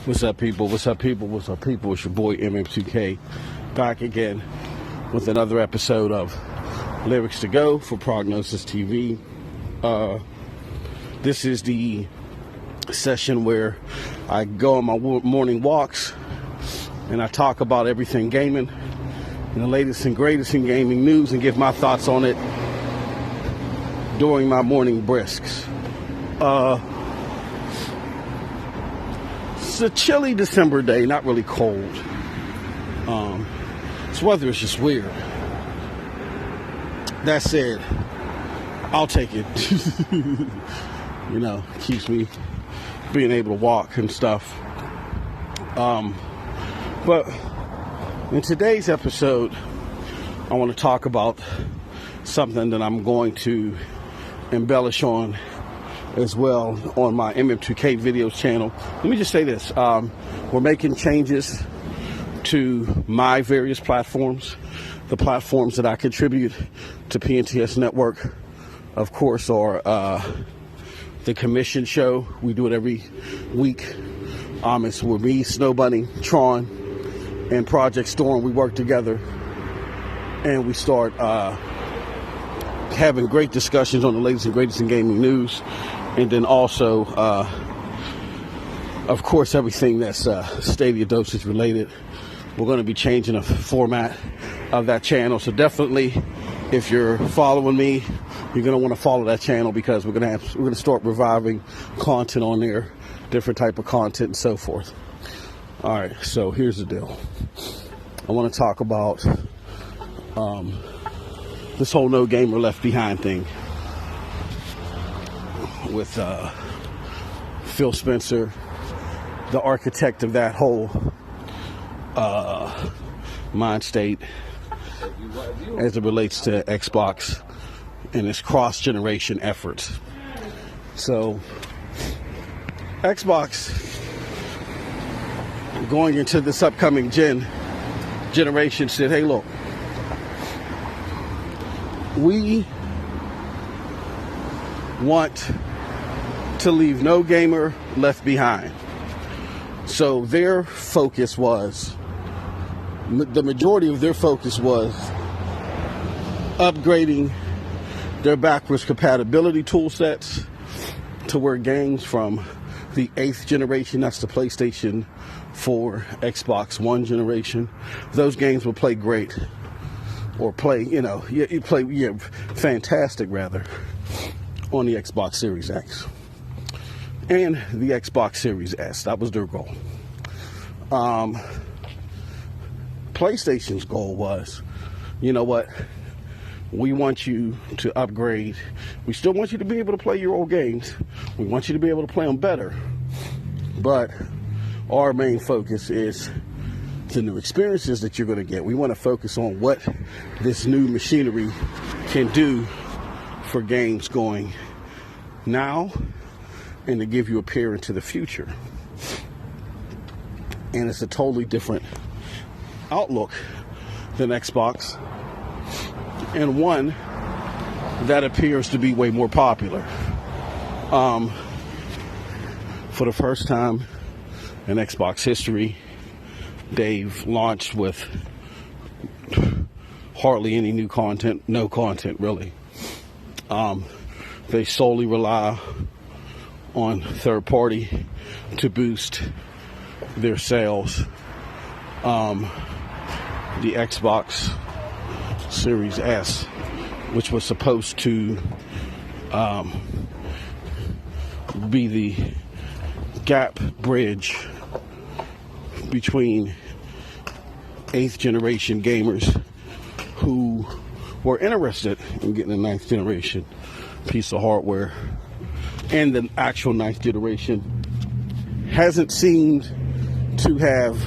What's up, people? What's up, people? What's up, people? It's your boy MM2K back again with another episode of Lyrics to Go for Prognosis TV. This is the session where I go on my morning walks and I talk about everything gaming and the latest and greatest in gaming news and give my thoughts on it during my morning brisks. It's a chilly December day, not really cold. This weather is just weird. That said, I'll take it. You know, keeps me being able to walk and stuff. But in today's episode, I want to talk about something that I'm going to embellish on as well on my MM2K videos channel. Let me just say this. We're making changes to my various platforms, the platforms that I contribute to PNTS network, of course, are the commission show. We do it every week. It's with me, Snow Bunny, Tron, and Project Storm. We work together and we start having great discussions on the latest and greatest in gaming news. And then also, of course, everything that's Stadia dosage related. We're going to be changing the format of that channel. So definitely, if you're following me, you're going to want to follow that channel because we're going to start reviving content on there, different type of content and so forth. All right, so here's the deal. I want to talk about this whole no gamer left behind thing with Phil Spencer, the architect of that whole mind state as it relates to Xbox and its cross-generation efforts. So Xbox going into this upcoming generation said, hey, look, we want to leave no gamer left behind. So their focus was, the majority of their focus was upgrading their backwards compatibility tool sets to where games from the 8th generation, that's the PlayStation 4, Xbox One generation, those games will play great, or play, fantastic rather, on the Xbox Series X and the Xbox Series S. That was their goal. PlayStation's goal was, you know what, we want you to upgrade. We still want you to be able to play your old games. We want you to be able to play them better. But our main focus is the new experiences that you're going to get. We want to focus on what this new machinery can do for games going now and to give you a peer into the future. And it's a totally different outlook than Xbox, and one that appears to be way more popular. For the first time in Xbox history, they've launched with hardly any new content, no content really. They solely rely on third party to boost their sales. The Xbox Series S, which was supposed to be the gap bridge between 8th generation gamers who were interested in getting a 9th generation piece of hardware and the actual 9th generation, hasn't seemed to have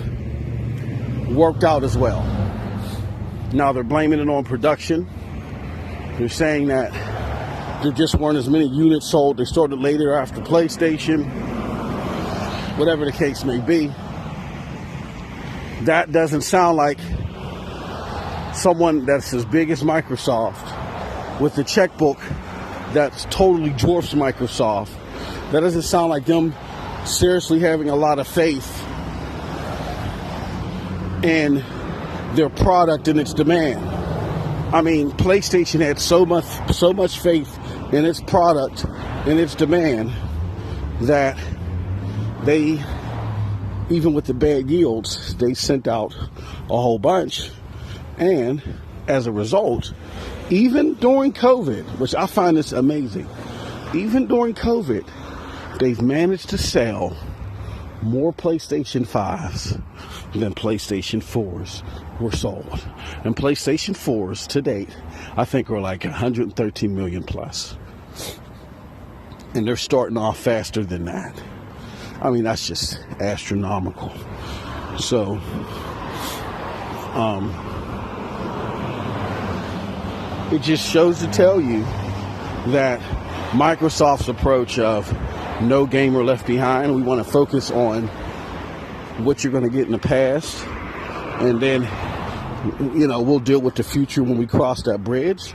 worked out as well. Now they're blaming it on production. They're saying that there just weren't as many units sold. They started later after PlayStation, whatever the case may be. That doesn't sound like someone that's as big as Microsoft with the checkbook that's totally dwarfs Microsoft. That doesn't sound like them seriously having a lot of faith in their product and its demand. I mean, PlayStation had so much faith in its product and its demand that they, even with the bad yields, they sent out a whole bunch. And as a result, even during COVID, which I find this amazing, even during COVID, they've managed to sell more PlayStation 5s than PlayStation 4s were sold. And PlayStation 4s to date, I think, are like 113 million plus. And they're starting off faster than that. I mean, that's just astronomical. So, it just shows to tell you that Microsoft's approach of no gamer left behind, we want to focus on what you're going to get in the past, and then, you know, we'll deal with the future when we cross that bridge.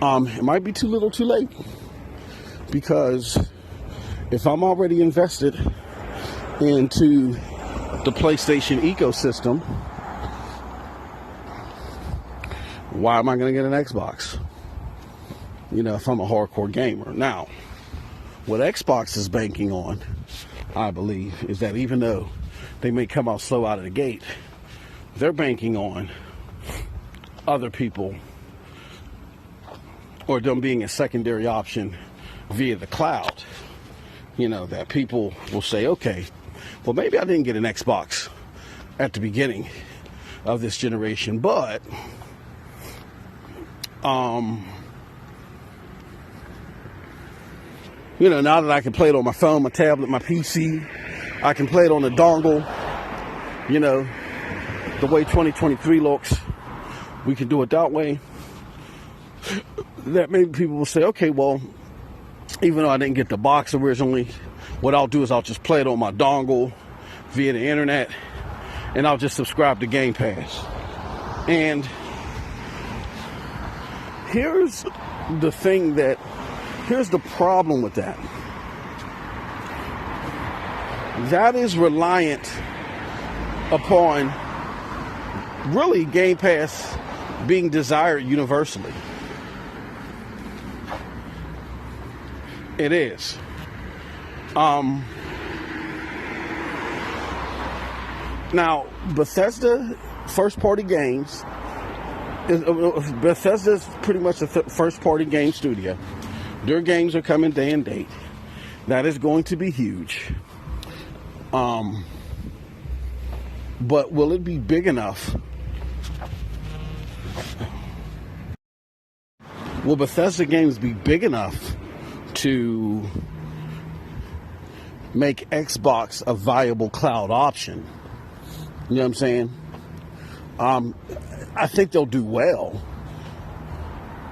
It might be too little too late, because if I'm already invested into the PlayStation ecosystem, why am I going to get an Xbox? You know, if I'm a hardcore gamer. Now, what Xbox is banking on, I believe, is that even though they may come out slow out of the gate, they're banking on other people, or them being a secondary option via the cloud. You know, that people will say, okay, well, maybe I didn't get an Xbox at the beginning of this generation, but you know, now that I can play it on my phone, my tablet, my PC, I can play it on a dongle, you know, the way 2023 looks, we can do it that way. That maybe people will say, okay, well, even though I didn't get the box originally, what I'll do is I'll just play it on my dongle via the internet, and I'll just subscribe to Gamepass. And here's the thing here's the problem with that. That is reliant upon really Game Pass being desired universally. It is. Now, Bethesda first-party games, Bethesda's pretty much a first-party game studio. Their games are coming day and date. That is going to be huge. But will it be big enough? Will Bethesda games be big enough to make Xbox a viable cloud option? You know what I'm saying? I think they'll do well.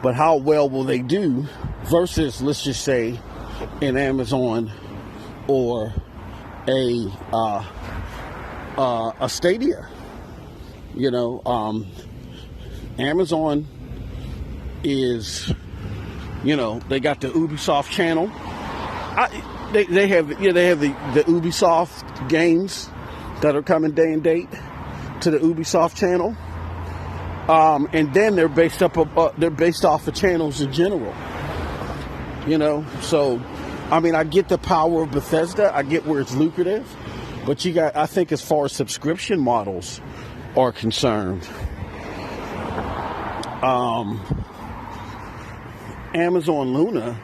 But how well will they do versus, let's just say, an Amazon or a Stadia? You know, Amazon is, you know, they got the Ubisoft channel. They have the Ubisoft games that are coming day and date to the Ubisoft channel. And then they're based off of channels in general. You know, so I mean, I get the power of Bethesda. I get where it's lucrative, but I think as far as subscription models are concerned, Amazon Luna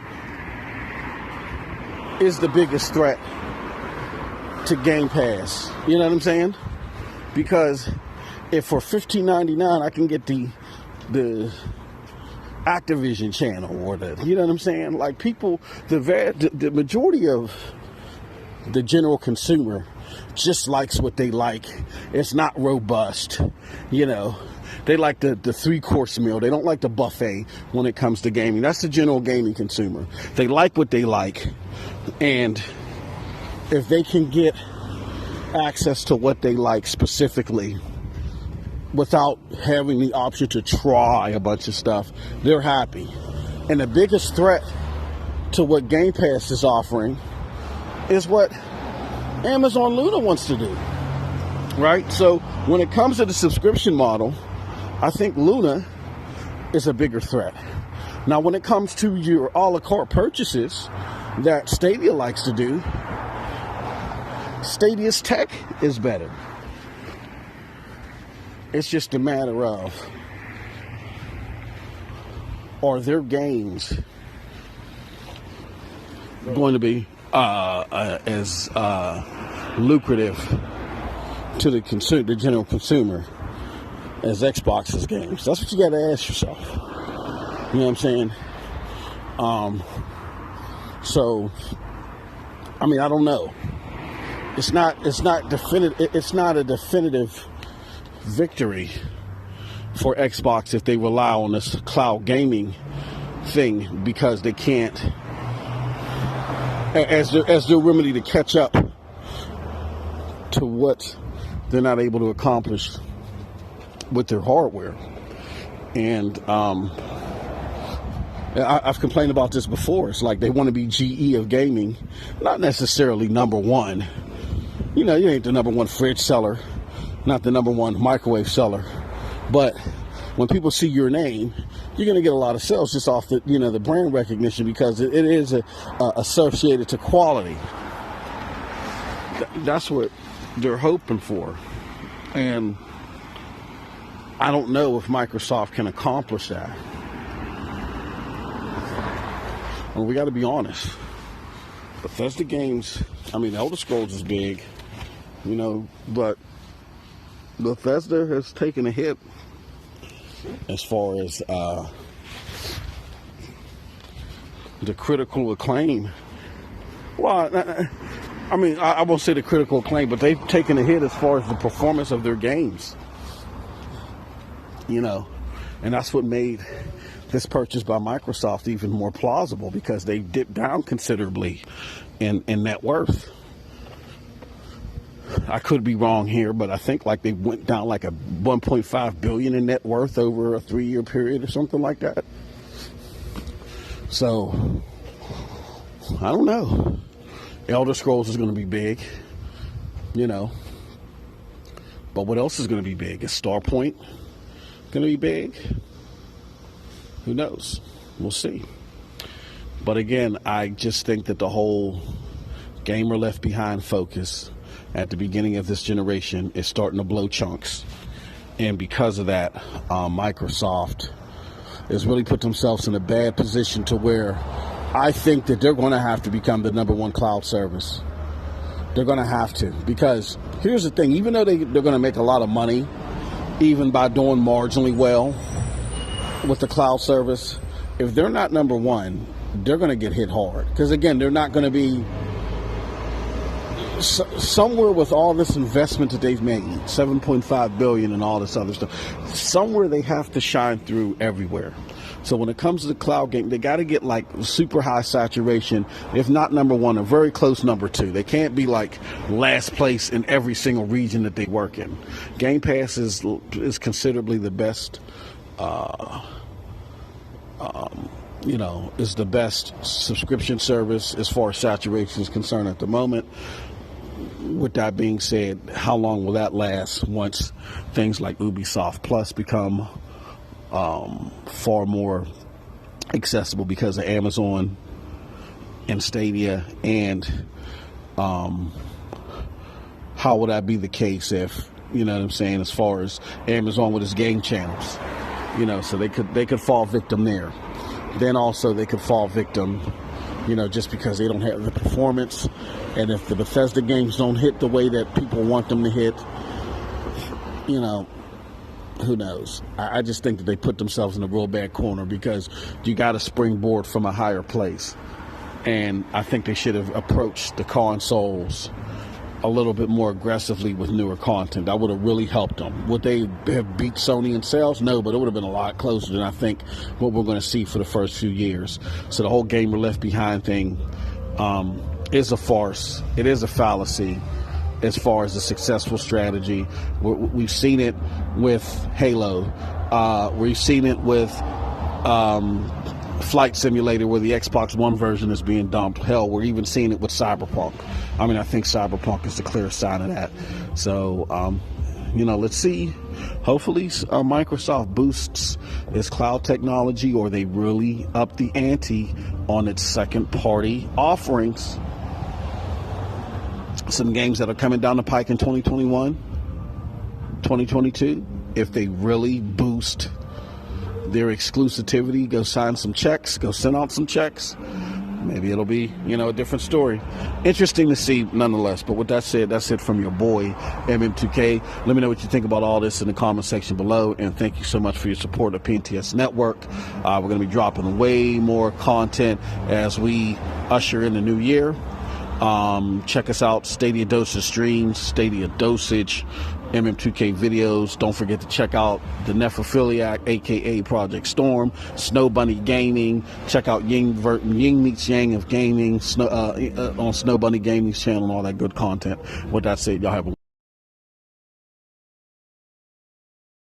is the biggest threat to Game Pass. You know what I'm saying? Because if for $15.99 I can get the Activision channel or you know what I'm saying? Like, people, the majority of the general consumer just likes what they like. It's not robust, you know. They like the 3-course meal. They don't like the buffet when it comes to gaming. That's the general gaming consumer. They like what they like. And if they can get access to what they like specifically without having the option to try a bunch of stuff, they're happy. And the biggest threat to what Game Pass is offering is what Amazon Luna wants to do. right? So when it comes to the subscription model, I think Luna is a bigger threat. Now, when it comes to your a la carte purchases that Stadia likes to do, Stadia's tech is better. It's just a matter of, are their games going to be as lucrative to the general consumer as Xbox's games? That's what you got to ask yourself. You know what I'm saying? So, I mean, I don't know. It's not definitive. It's not a definitive victory for Xbox if they rely on this cloud gaming thing, because they can't, as their remedy to catch up to what they're not able to accomplish with their hardware. And I've complained about this before. It's like they want to be GE of gaming, not necessarily number one. You know, you ain't the number one fridge seller, not the number one microwave seller. But when people see your name, you're going to get a lot of sales just off the, you know, the brand recognition, because it is associated to quality. That's what they're hoping for. And I don't know if Microsoft can accomplish that. Well, we got to be honest. Bethesda games, I mean, Elder Scrolls is big, you know, but Bethesda has taken a hit as far as the critical acclaim. Well, I mean, I won't say the critical acclaim, but they've taken a hit as far as the performance of their games. You know, and that's what made this purchase by Microsoft even more plausible, because they dipped down considerably in net worth. I could be wrong here, but I think like they went down like a 1.5 billion in net worth over a 3-year period or something like that. So I don't know. Elder Scrolls is going to be big, you know, but what else is going to be big? Is Starpoint going to be big? Who knows? We'll see. But again, I just think that the whole gamer left behind focus at the beginning of this generation is starting to blow chunks. And because of that, Microsoft has really put themselves in a bad position to where I think that they're going to have to become the number one cloud service. They're going to have to, because here's the thing, even though they're going to make a lot of money, even by doing marginally well with the cloud service, if they're not number one, they're going to get hit hard. Because again, they're not going to be somewhere with all this investment that they've made, 7.5 billion and all this other stuff. Somewhere they have to shine through everywhere. So when it comes to the cloud game, they got to get like super high saturation, if not number one, a very close number two. They can't be like last place in every single region that they work in. Gamepass is considerably the best. You know, is the best subscription service as far as saturation is concerned at the moment. With that being said, how long will that last once things like Ubisoft Plus become far more accessible because of Amazon and Stadia? And how will that be the case if, you know what I'm saying, as far as Amazon with its game channels, you know, so they could fall victim there. Then also they could fall victim, you know, just because they don't have the performance. And if the Bethesda games don't hit the way that people want them to hit, you know, who knows? I just think that they put themselves in a real bad corner, because you got to springboard from a higher place. And I think they should have approached the consoles a little bit more aggressively with newer content. That would have really helped them. Would they have beat Sony in sales? No, but it would have been a lot closer than I think what we're going to see for the first few years. So the whole gamer left behind thing is a farce. It is a fallacy as far as a successful strategy. We've seen it with Halo. We've seen it with flight simulator where the Xbox One version is being dumped. Hell, we're even seeing it with Cyberpunk. I mean, I think Cyberpunk is the clear sign of that. So, let's see. Hopefully Microsoft boosts its cloud technology, or they really up the ante on its second party offerings. Some games that are coming down the pike in 2021, 2022, if they really boost their exclusivity, go sign some checks, go send out some checks, maybe it'll be, a different story. Interesting to see nonetheless. But with that said, that's it from your boy, MM2K. Let me know what you think about all this in the comment section below. And thank you so much for your support of PNTS Network. We're going to be dropping way more content as we usher in the new year. Check us out, Stadia Dosage Streams, Stadia Dosage, MM2K videos. Don't forget to check out the Nephophiliac, aka Project Storm, Snow Bunny Gaming. Check out Ying Meets Yang of Gaming on Snow Bunny Gaming's channel and all that good content. With that said, y'all have a